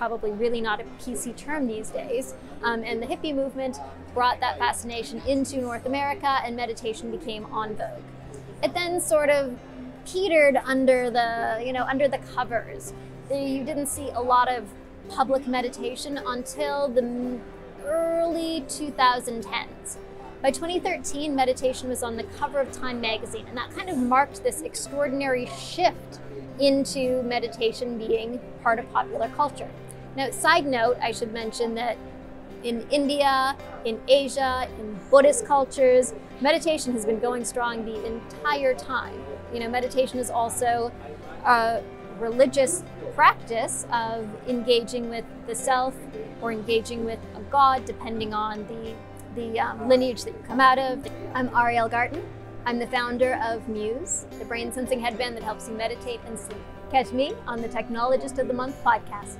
probably really not a PC term these days. And the hippie movement brought that fascination into North America, and meditation became en vogue. It then sort of petered under the covers. You didn't see a lot of public meditation until the early 2010s. By 2013, meditation was on the cover of Time magazine, and that kind of marked this extraordinary shift into meditation being part of popular culture. Now, side note, I should mention that in India, in Asia, in Buddhist cultures, meditation has been going strong the entire time. Meditation is also a religious practice of engaging with the self or engaging with a god, depending on the lineage that you come out of. I'm Ariel Garten. I'm the founder of Muse, the brain sensing headband that helps you meditate and sleep. Catch me on the Technologist of the Month podcast.